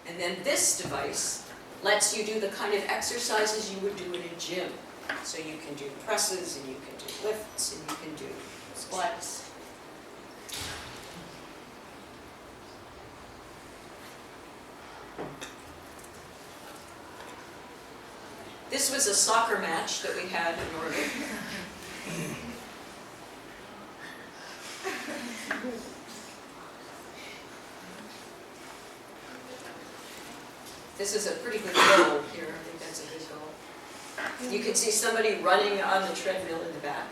And then this device lets you do the kind of exercises you would do in a gym. So you can do presses, and you can do lifts, and you can do squats. This was a soccer match that we had in Norway. This is a pretty good goal here. I think that's a good goal. You can see somebody running on the treadmill in the back.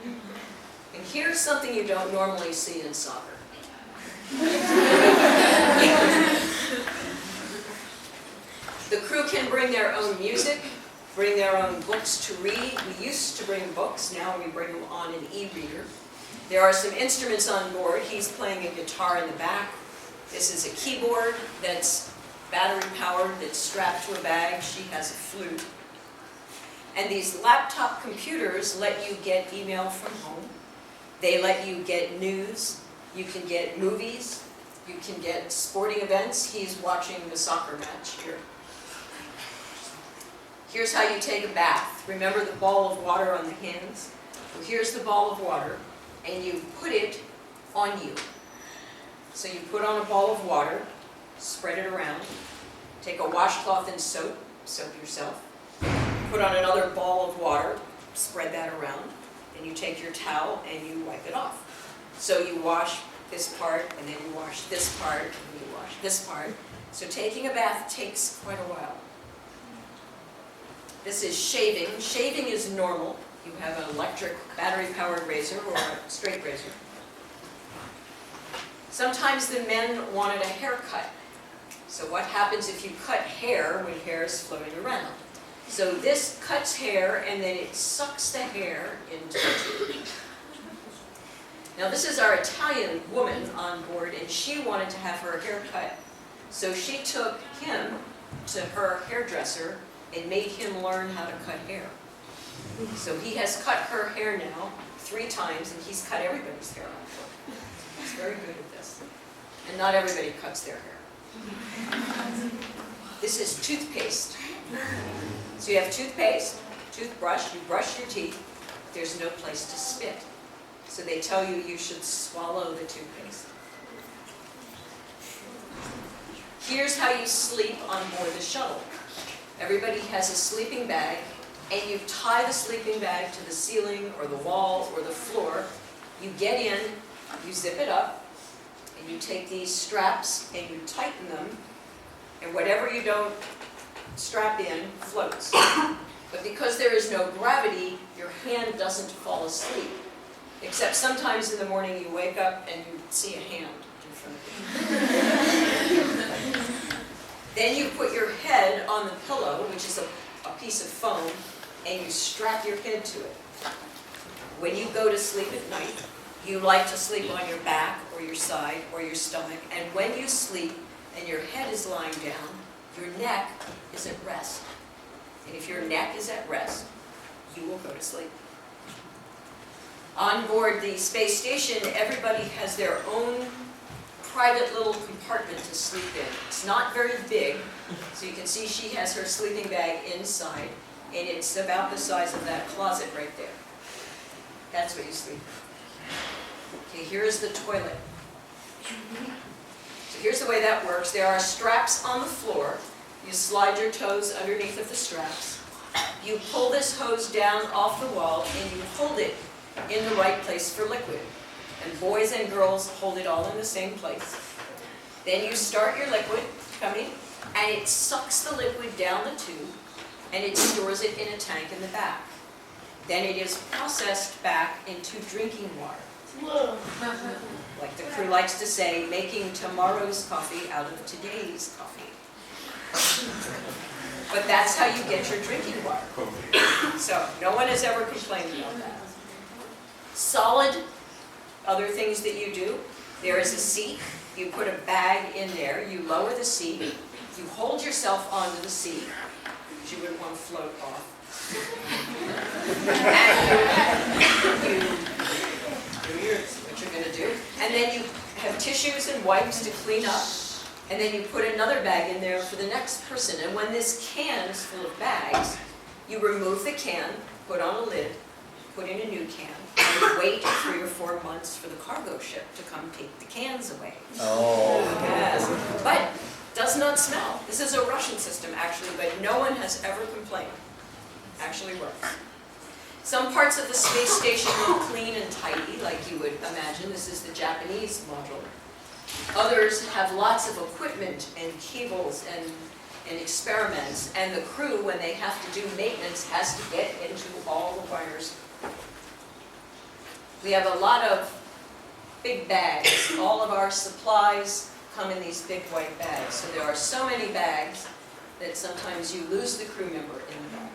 And here's something you don't normally see in soccer. The crew can bring their own music, bring their own books to read. We used to bring books, now we bring them on an e-reader. There are some instruments on board. He's playing a guitar in the back. This is a keyboard that's battery powered, that's strapped to a bag. She has a flute. And these laptop computers let you get email from home. They let you get news. You can get movies. You can get sporting events. He's watching the soccer match here. Here's how you take a bath. Remember the ball of water on the hands? Well, here's the ball of water, and you put it on you. So you put on a ball of water, spread it around, take a washcloth and soap yourself, put on another ball of water, spread that around, then you take your towel and you wipe it off. So you wash this part, and then you wash this part, and you wash this part. So taking a bath takes quite a while. This is shaving. Shaving is normal. You have an electric battery-powered razor or a straight razor. Sometimes the men wanted a haircut. So what happens if you cut hair when hair is floating around? So this cuts hair, and then it sucks the hair into the tube. Now this is our Italian woman on board, and she wanted to have her hair cut. So she took him to her hairdresser and made him learn how to cut hair. So he has cut her hair now 3 times, and he's cut everybody's hair off. He's very good at this. And not everybody cuts their hair. This is toothpaste. So you have toothpaste, toothbrush, you brush your teeth. There's no place to spit. So they tell you you should swallow the toothpaste. Here's how you sleep on board the shuttle. Everybody has a sleeping bag, and you tie the sleeping bag to the ceiling or the wall or the floor. You get in, you zip it up, and you take these straps and you tighten them, and whatever you don't strap in floats. But because there is no gravity, your hand doesn't fall asleep. Except sometimes in the morning you wake up and you see a hand in front of you. Then you put your head on the pillow, which is a piece of foam, and you strap your head to it. When you go to sleep at night, you like to sleep on your back or your side or your stomach, and when you sleep and your head is lying down, your neck is at rest. And if your neck is at rest, you will go to sleep. On board the space station, everybody has their own private little compartment to sleep in. It's not very big, so you can see she has her sleeping bag inside, and it's about the size of that closet right there. That's what you sleep in. Okay, here's the toilet. So here's the way that works. There are straps on the floor. You slide your toes underneath of the straps. You pull this hose down off the wall, and you hold it in the right place for liquid. And boys and girls hold it all in the same place. Then you start your liquid coming, and it sucks the liquid down the tube, and it stores it in a tank in the back. Then it is processed back into drinking water. Like the crew likes to say, making tomorrow's coffee out of today's coffee. But that's how you get your drinking water. So no one has ever complained about that. Solid, other things that you do, there is a seat. You put a bag in there, you lower the seat, you hold yourself onto the seat, because you wouldn't want to float off. And you do what you're going to do. And then you have tissues and wipes to clean up. And then you put another bag in there for the next person. And when this can is full of bags, you remove the can, put on a lid, put in a new can, and you wait 3 or 4 months for the cargo ship to come take the cans away. Oh. Yes, but does not smell. This is a Russian system actually, but no one has ever complained. Actually works. Some parts of the space station look clean and tidy, like you would imagine. This is the Japanese module. Others have lots of equipment and cables and experiments, and the crew, when they have to do maintenance, has to get into all the wires. We have a lot of big bags. All of our supplies come in these big white bags. So there are so many bags that sometimes you lose the crew member in the bag.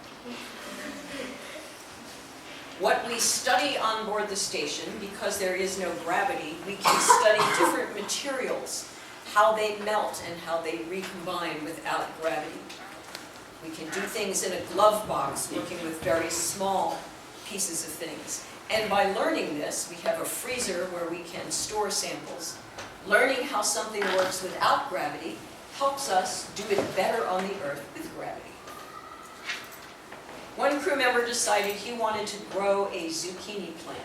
What we study on board the station, because there is no gravity, we can study different materials, how they melt and how they recombine without gravity. We can do things in a glove box, working with very small pieces of things. And by learning this, we have a freezer where we can store samples. Learning how something works without gravity helps us do it better on the Earth with gravity. One crew member decided he wanted to grow a zucchini plant.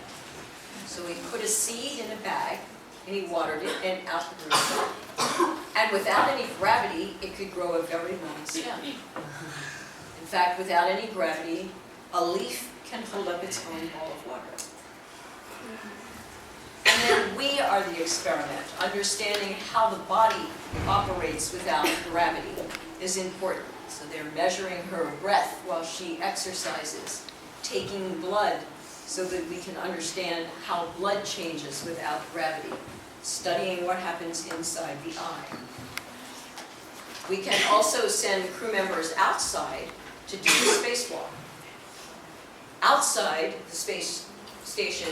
So he put a seed in a bag, and he watered it, and out grew it. And without any gravity, it could grow a very long stem. In fact, without any gravity, a leaf can hold up its own ball of water. And then we are the experiment. Understanding how the body operates without gravity is important. So they're measuring her breath while she exercises, taking blood so that we can understand how blood changes without gravity, studying what happens inside the eye. We can also send crew members outside to do the spacewalk. Outside the space station,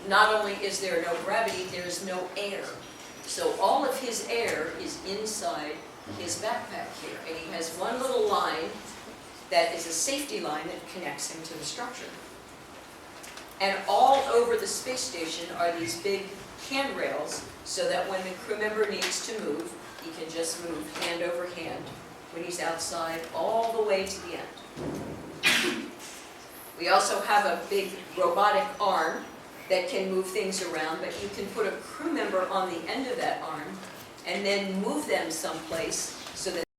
not only is there no gravity, there's no air. So all of his air is inside his backpack here, and he has one little line that is a safety line that connects him to the structure. And all over the space station are these big handrails, so that when the crew member needs to move, he can just move hand over hand when he's outside all the way to the end. We also have a big robotic arm that can move things around, but you can put a crew member on the end of that arm and then move them someplace so that